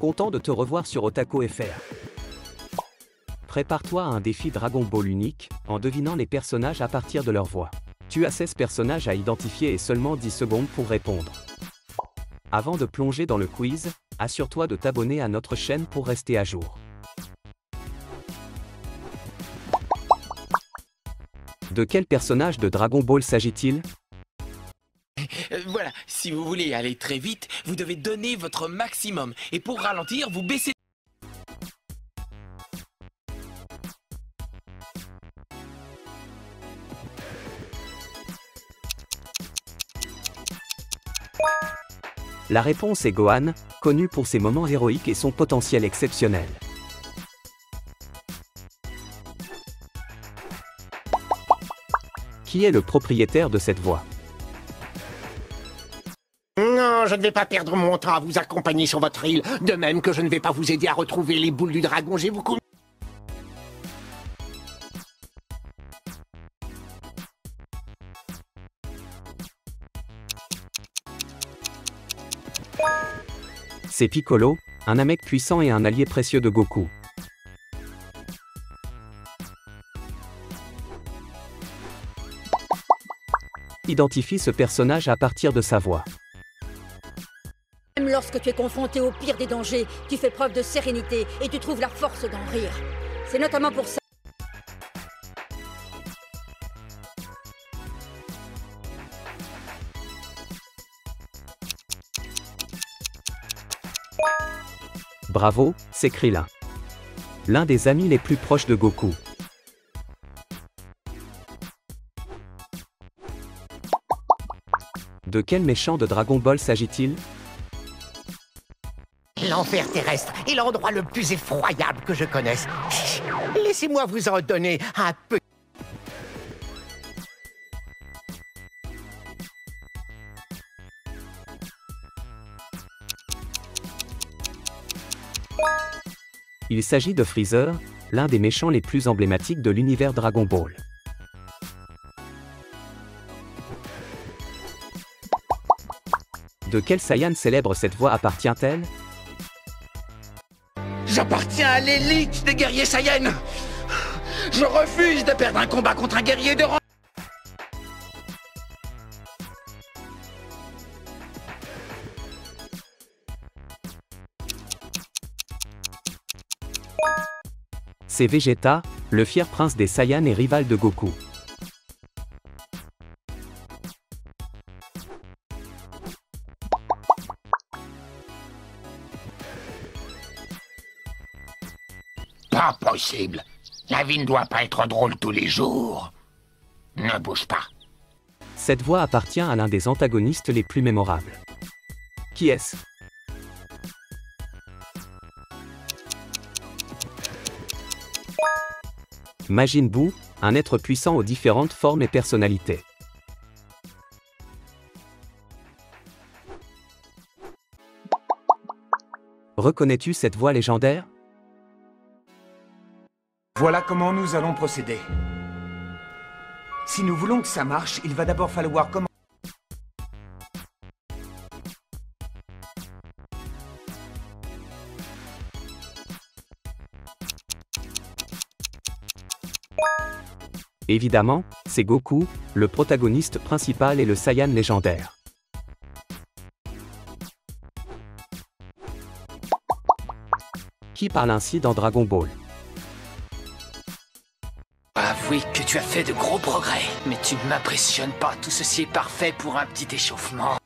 Content de te revoir sur Otaku FR. Prépare-toi à un défi Dragon Ball unique, en devinant les personnages à partir de leur voix. Tu as 16 personnages à identifier et seulement 10 secondes pour répondre. Avant de plonger dans le quiz, assure-toi de t'abonner à notre chaîne pour rester à jour. De quel personnage de Dragon Ball s'agit-il? Voilà, si vous voulez aller très vite, vous devez donner votre maximum. Et pour ralentir, vous baissez... La réponse est Gohan, connu pour ses moments héroïques et son potentiel exceptionnel. Qui est le propriétaire de cette voix? Non, je ne vais pas perdre mon temps à vous accompagner sur votre île, de même que je ne vais pas vous aider à retrouver les boules du dragon, j'ai beaucoup... C'est Piccolo, un Namek puissant et un allié précieux de Goku. Identifie ce personnage à partir de sa voix. Même lorsque tu es confronté au pire des dangers, tu fais preuve de sérénité et tu trouves la force d'en rire. C'est notamment pour ça. Bravo, c'est Krillin. L'un des amis les plus proches de Goku. De quel méchant de Dragon Ball s'agit-il? L'enfer terrestre est l'endroit le plus effroyable que je connaisse. Laissez-moi vous en donner un peu. Il s'agit de Freezer, l'un des méchants les plus emblématiques de l'univers Dragon Ball. De quel Saiyan célèbre cette voix appartient-elle? J'appartiens à l'élite des guerriers Saiyans. Je refuse de perdre un combat contre un guerrier de rang. C'est Vegeta, le fier prince des Saiyans et rival de Goku. Pas possible. La vie ne doit pas être drôle tous les jours. Ne bouge pas. Cette voix appartient à l'un des antagonistes les plus mémorables. Qui est-ce? Majin Buu, un être puissant aux différentes formes et personnalités. Reconnais-tu cette voix légendaire? Voilà comment nous allons procéder. Si nous voulons que ça marche, il va d'abord falloir commencer. Évidemment, c'est Goku, le protagoniste principal et le Saiyan légendaire. Qui parle ainsi dans Dragon Ball? Avouez que tu as fait de gros progrès, mais tu ne m'impressionnes pas. Tout ceci est parfait pour un petit échauffement.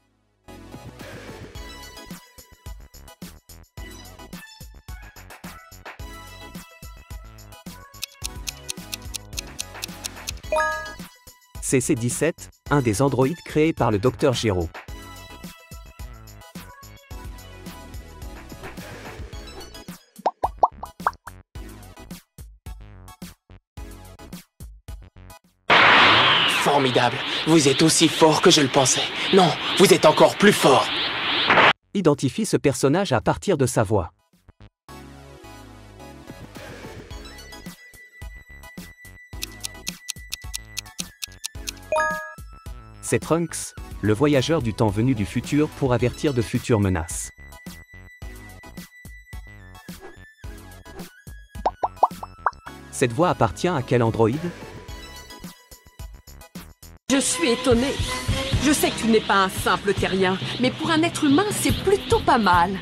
C'est C-17, un des androïdes créés par le Dr Gero. Formidable. Vous êtes aussi fort que je le pensais. Non, vous êtes encore plus fort. Identifie ce personnage à partir de sa voix. C'est Trunks, le voyageur du temps venu du futur pour avertir de futures menaces. Cette voix appartient à quel androïde? Je suis étonnée. Je sais que tu n'es pas un simple terrien, mais pour un être humain, c'est plutôt pas mal.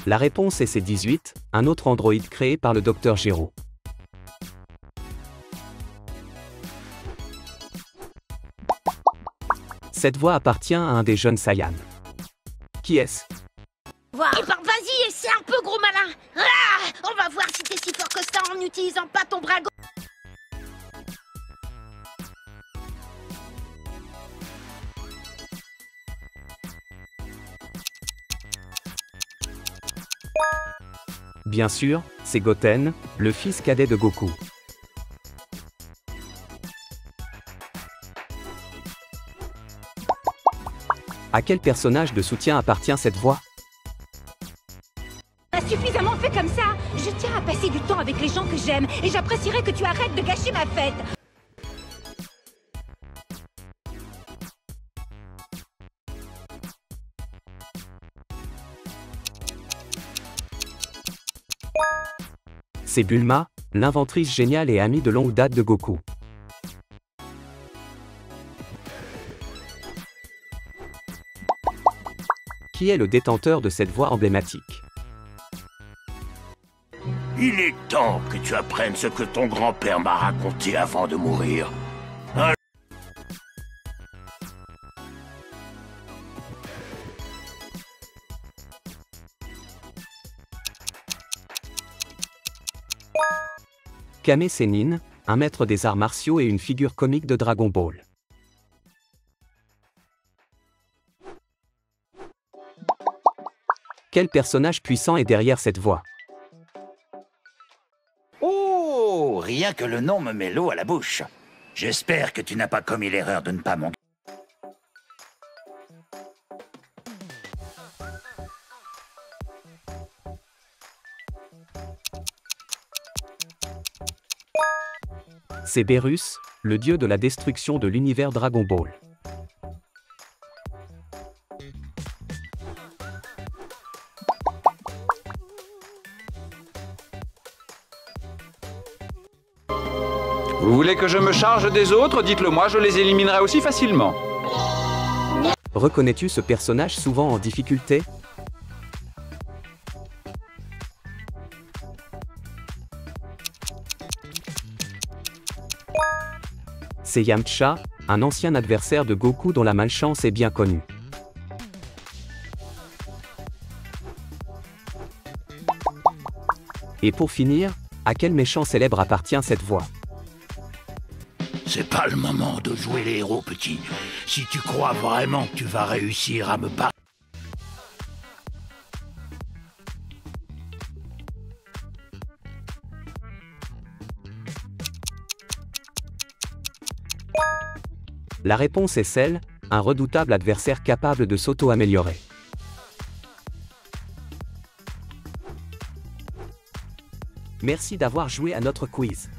La réponse est C18, un autre androïde créé par le Dr Gero. Cette voix appartient à un des jeunes Saiyans. Qui est-ce? Eh ben vas-y, essaie un peu, gros malin. Ah, on va voir si t'es si fort que ça en n'utilisant pas ton bras gauche. Bien sûr, c'est Goten, le fils cadet de Goku. À quel personnage de soutien appartient cette voix? T'as suffisamment fait comme ça. Je tiens à passer du temps avec les gens que j'aime et j'apprécierais que tu arrêtes de gâcher ma fête. C'est Bulma, l'inventrice géniale et amie de longue date de Goku. Qui est le détenteur de cette voix emblématique? Il est temps que tu apprennes ce que ton grand-père m'a raconté avant de mourir. Kame Sennin, un maître des arts martiaux et une figure comique de Dragon Ball. Quel personnage puissant est derrière cette voix? Oh, rien que le nom me met l'eau à la bouche. J'espère que tu n'as pas commis l'erreur de ne pas m'en... C'est Beerus, le dieu de la destruction de l'univers Dragon Ball. Vous voulez que je me charge des autres? Dites-le moi, je les éliminerai aussi facilement. Reconnais-tu ce personnage souvent en difficulté? C'est Yamcha, un ancien adversaire de Goku dont la malchance est bien connue. Et pour finir, à quel méchant célèbre appartient cette voix? C'est pas le moment de jouer les héros, petit. Si tu crois vraiment que tu vas réussir à me battre... La réponse est celle, un redoutable adversaire capable de s'auto-améliorer. Merci d'avoir joué à notre quiz.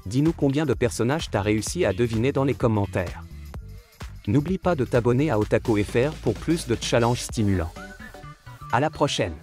Dis-nous combien de personnages t'as réussi à deviner dans les commentaires. N'oublie pas de t'abonner à Otaku FR pour plus de challenges stimulants. À la prochaine.